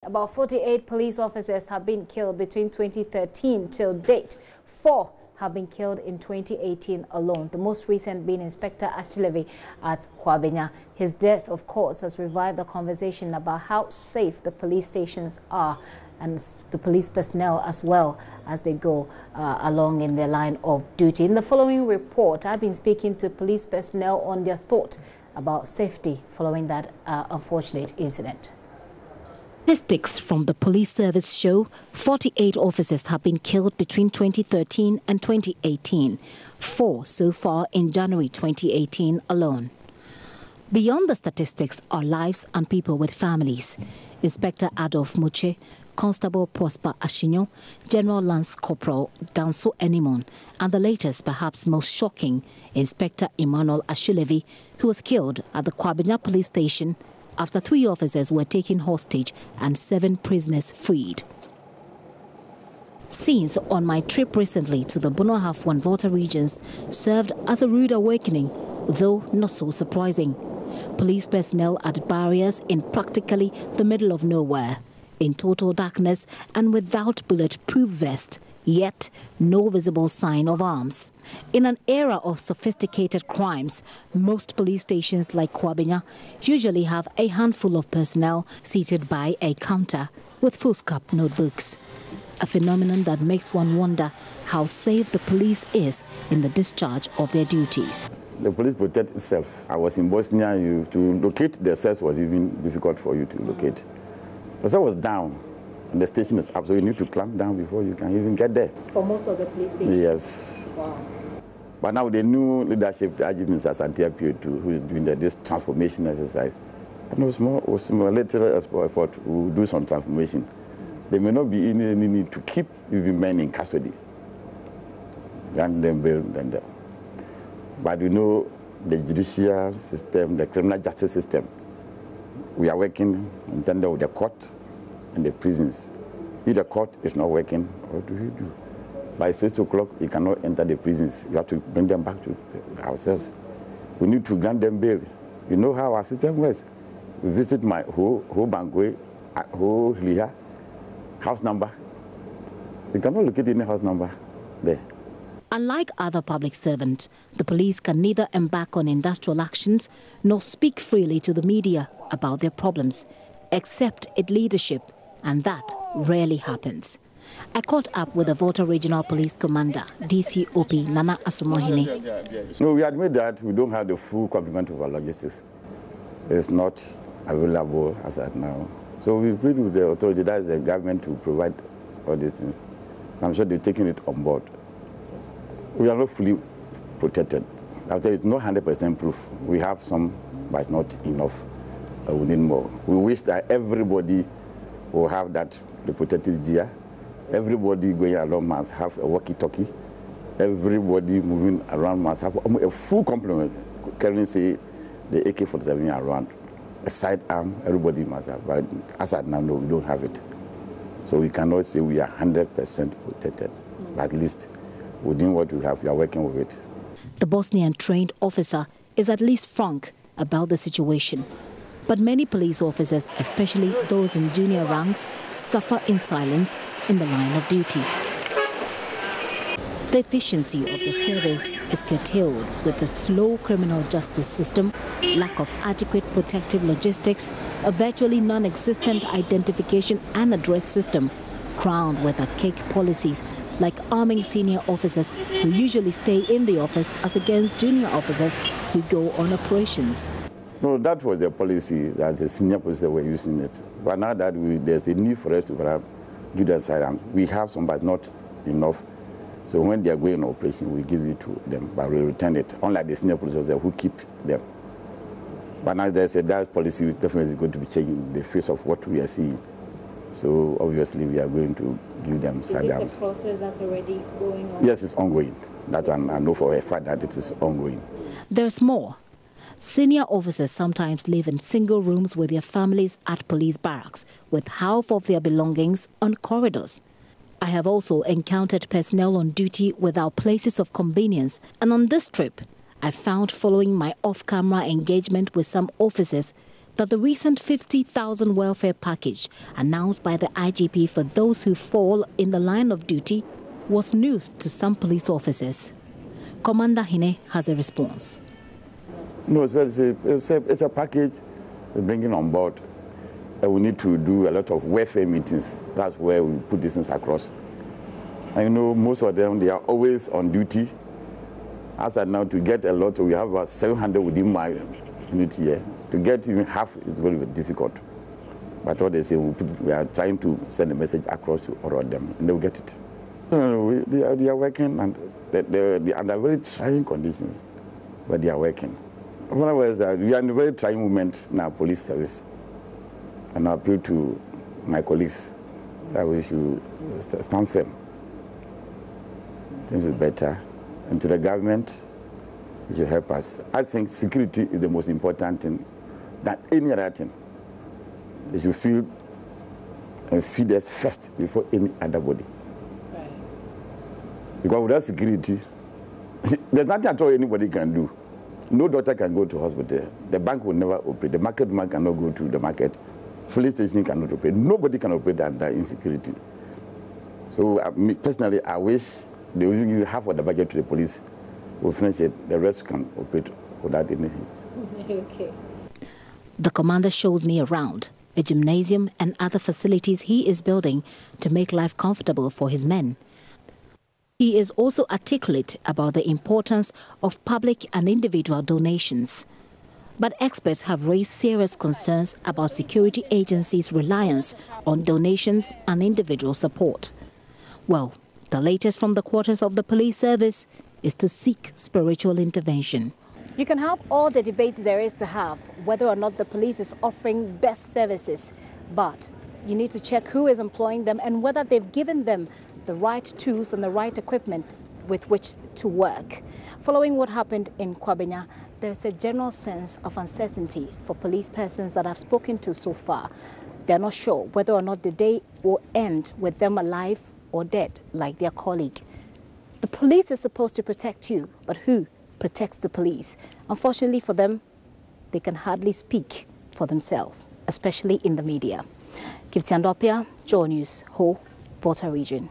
About 48 police officers have been killed between 2013 till date. 4 have been killed in 2018 alone, the most recent being Inspector Ashilevi at Kwabenya. His death, of course, has revived the conversation about how safe the police stations are and the police personnel as well as they go along in their line of duty. In the following report, I've been speaking to police personnel on their thought about safety following that unfortunate incident. Statistics from the police service show 48 officers have been killed between 2013 and 2018, 4 so far in January 2018 alone. Beyond the statistics are lives and people with families. Inspector Adolf Muche, Constable Prosper Ashinyo, General Lance Corporal Danso Enimon, and the latest, perhaps most shocking, Inspector Emmanuel Ashilevi, who was killed at the Kwabenya police station after 3 officers were taken hostage and 7 prisoners freed. Scenes on my trip recently to the Bono Half-One Volta regions served as a rude awakening, though not so surprising. Police personnel at barriers in practically the middle of nowhere, in total darkness and without bulletproof vest, yet no visible sign of arms. In an era of sophisticated crimes, most police stations like Kwabenya usually have a handful of personnel seated by a counter with foolscap notebooks. A phenomenon that makes one wonder how safe the police is in the discharge of their duties. The police protect itself. I was in Bosnia, to locate the cells was even difficult for you to locate. The cell was down. And the station is up, so you need to clamp down before you can even get there. For most of the police stations? Yes. Wow. But now the new leadership, the Mr. Santia Pio2, who is doing this transformation exercise, and it was more later effort to do some transformation. There may not be any need to keep even men in custody. Grant them bail, but you know the judicial system, the criminal justice system, we are working in tandem with the court and the prisons. If the court is not working, what do you do? By 6 o'clock, you cannot enter the prisons. You have to bring them back to ourselves. We need to grant them bail. You know how our system works. We visit my whole Bangwe, whole Liha, house number. You cannot locate any house number there. Unlike other public servants, the police can neither embark on industrial actions nor speak freely to the media about their problems, except its leadership, and that rarely happens. I caught up with the Volta Regional Police Commander, DCOP Nana Asamohene. No, we admit that we don't have the full complement of our logistics. It's not available as at now. So we plead with the authority, that is the government, to provide all these things. I'm sure they're taking it on board. We are not fully protected. After it's not 100% proof. We have some, but not enough. We need more. We wish that everybody will have that protective gear. Everybody going along must have a walkie-talkie. Everybody moving around must have a full complement. Carrying, say, the AK-47 around. A sidearm, everybody must have. But as at now, no, we don't have it. So we cannot say we are 100% protected. But at least within what we have, we are working with it. The Bosnian trained officer is at least frank about the situation. But many police officers, especially those in junior ranks, suffer in silence in the line of duty. The efficiency of the service is curtailed with the slow criminal justice system, lack of adequate protective logistics, a virtually non-existent identification and address system, crowned with archaic policies like arming senior officers who usually stay in the office as against junior officers who go on operations. No, that was the policy that the senior police were using it. But now that there's a need for us to have judicial sidearms, we have some, but not enough. So when they are going on operation, we give it to them, but we return it. Unlike the senior police officers who keep them. But now they said that policy is definitely going to be changing the face of what we are seeing. So obviously we are going to give them sidearms. Is this a process that's already going on? Yes, it's ongoing. That one, I know for a fact that it is ongoing. There's more. Senior officers sometimes live in single rooms with their families at police barracks, with half of their belongings on corridors. I have also encountered personnel on duty without places of convenience, and on this trip, I found, following my off-camera engagement with some officers, that the recent 50,000 welfare package announced by the IGP for those who fall in the line of duty was news to some police officers. Commander Hine has a response. No, it's a package bringing on board. We need to do a lot of welfare meetings. That's where we put these things across. And you know, most of them, they are always on duty. As of now, to get a lot, we have about 700 within my unit here. To get even half is very, very difficult. But what they say, we are trying to send a message across to all of them, and they'll get it. They are working, and they are under very trying conditions, but they are working. In other words, we are in a very trying moment in our police service. And I appeal to my colleagues that we should stand firm. Things will be better. And to the government, it should help us. I think security is the most important thing than any other thing. They should feel and feed us first before any other body. Right. Because without security, there's nothing at all anybody can do. No doctor can go to hospital. The bank will never operate. The market man cannot go to the market. Police station cannot operate. Nobody can operate under insecurity. So personally, I wish they will give half of the budget to the police. We'll finish it. The rest can operate without anything. Okay. The commander shows me around a gymnasium and other facilities he is building to make life comfortable for his men. He is also articulate about the importance of public and individual donations. But experts have raised serious concerns about security agencies' reliance on donations and individual support. Well, the latest from the quarters of the police service is to seek spiritual intervention. You can have all the debate there is to have, whether or not the police is offering best services, but you need to check who is employing them and whether they've given them the right tools and the right equipment with which to work. Following what happened in Kwabenya, there's a general sense of uncertainty for police persons that I've spoken to so far. They're not sure whether or not the day will end with them alive or dead, like their colleague. The police is supposed to protect you, but who protects the police? Unfortunately for them, they can hardly speak for themselves, especially in the media. Kiptiandopia, JoyNews, Ho, Volta Region.